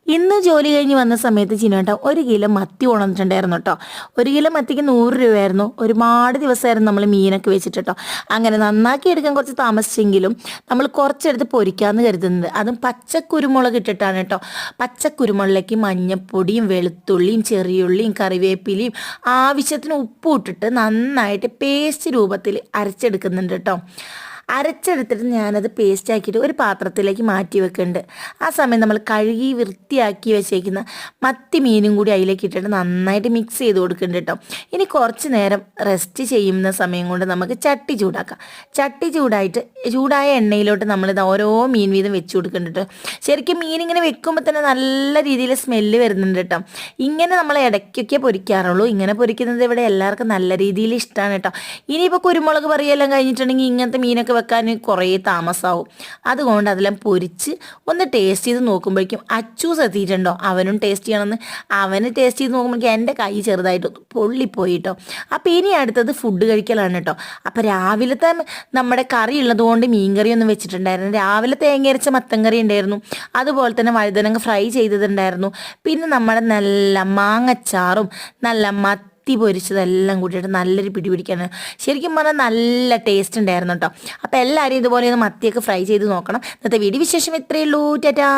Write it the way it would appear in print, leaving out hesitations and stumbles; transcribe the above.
ഇന്ന് ജോലി കഴിഞ്ഞ് വന്ന സമയത്ത് ചിനുവേട്ടൻ 1 കിലോ മത്തി കൊണ്ടുവന്നിട്ടുണ്ടായിരുന്നു കേട്ടോ. 1 കിലോ മത്തിക്ക് 100 രൂപയായിരുന്നു. ഒരുപാട് ദിവസമായിരുന്നു നമ്മൾ മീനൊക്കെ വെച്ചിട്ട് കേട്ടോ. അങ്ങനെ നന്നാക്കി എടുക്കാൻ കുറച്ച് താമസിച്ചെങ്കിലും നമ്മൾ കുറച്ചെടുത്ത് പൊരിക്കാമെന്ന് കരുതുന്നത്. അതും പച്ചക്കുരുമുളക് ഇട്ടിട്ടാണ് കേട്ടോ. പച്ചക്കുരുമുളകിലേക്ക് മഞ്ഞപ്പൊടിയും വെളുത്തുള്ളിയും ചെറിയുള്ളിയും കറിവേപ്പിലയും ആവശ്യത്തിന് ഉപ്പും ഇട്ടിട്ട് നന്നായിട്ട് പേസ്റ്റ് രൂപത്തിൽ അരച്ചെടുക്കുന്നുണ്ട് കേട്ടോ. അരച്ചെടുത്തിട്ട് ഞാനത് പേസ്റ്റ് ആക്കിയിട്ട് ഒരു പാത്രത്തിലേക്ക് മാറ്റി വെക്കുന്നുണ്ട്. ആ സമയം നമ്മൾ കഴുകി വൃത്തിയാക്കി വെച്ചേക്കുന്ന മത്തി മീനും കൂടി അതിലേക്ക് ഇട്ടിട്ട് നന്നായിട്ട് മിക്സ് ചെയ്ത് കൊടുക്കുന്നുണ്ട് കേട്ടോ. ഇനി കുറച്ച് നേരം റെസ്റ്റ് ചെയ്യുന്ന സമയം കൊണ്ട് നമുക്ക് ചട്ടി ചൂടാക്കാം. ചട്ടി ചൂടായ എണ്ണയിലോട്ട് നമ്മളിത് ഓരോ മീൻ വീതം വെച്ച് കൊടുക്കുന്നുണ്ട് കേട്ടോ. ശരിക്കും മീൻ ഇങ്ങനെ വെക്കുമ്പോൾ തന്നെ നല്ല രീതിയിൽ സ്മെല്ല് വരുന്നുണ്ട് കേട്ടോ. ഇങ്ങനെ നമ്മൾ ഇടയ്ക്കൊക്കെ പൊരിക്കാറുള്ളൂ. ഇങ്ങനെ പൊരിക്കുന്നത് ഇവിടെ എല്ലാവർക്കും നല്ല രീതിയിൽ ഇഷ്ടമാണ് കേട്ടോ. ഇനിയിപ്പോൾ കുരുമുളക് പറയെല്ലാം കഴിഞ്ഞിട്ടുണ്ടെങ്കിൽ ഇങ്ങനത്തെ മീനൊക്കെ വെക്കാൻ കുറേ താമസമാവും. അതുകൊണ്ട് അതെല്ലാം പൊരിച്ച് ഒന്ന് ടേസ്റ്റ് ചെയ്ത് നോക്കുമ്പോഴേക്കും അച്ചൂസ് എത്തിയിട്ടുണ്ടോ. അവനും ടേസ്റ്റ് ചെയ്യണമെന്ന് അവന് ടേസ്റ്റ് ചെയ്ത് നോക്കുമ്പോഴേക്കും എൻ്റെ കൈ ചെറുതായിട്ട് പൊള്ളിപ്പോയി കേട്ടോ. അപ്പോൾ ഇനി അടുത്തത് ഫുഡ് കഴിക്കലാണ് കേട്ടോ. അപ്പോൾ രാവിലത്തെ നമ്മുടെ കറി ഉള്ളതുകൊണ്ട് മീൻ കറിയൊന്നും വെച്ചിട്ടുണ്ടായിരുന്നു. രാവിലെ തേങ്ങ അരച്ച മത്തൻ കറി ഉണ്ടായിരുന്നു. അതുപോലെ തന്നെ വഴുതനങ്ങ ഫ്രൈ ചെയ്തിട്ടുണ്ടായിരുന്നു. പിന്നെ നമ്മുടെ നല്ല മാങ്ങച്ചാറും നല്ല മത്തി പൊരിച്ചതെല്ലാം കൂട്ടിയിട്ട് നല്ലൊരു പിടി പിടിക്കാണ്. ശരിക്കും പറഞ്ഞാൽ നല്ല ടേസ്റ്റ് ഉണ്ടായിരുന്നു കേട്ടോ. അപ്പോൾ എല്ലാവരും ഇതുപോലെ ഒന്ന് മത്തിയൊക്കെ ഫ്രൈ ചെയ്ത് നോക്കണം. ഇന്നത്തെ വീഡിയോ വിശേഷം ഇത്രയേ ഉള്ളൂ. ടാറ്റാ.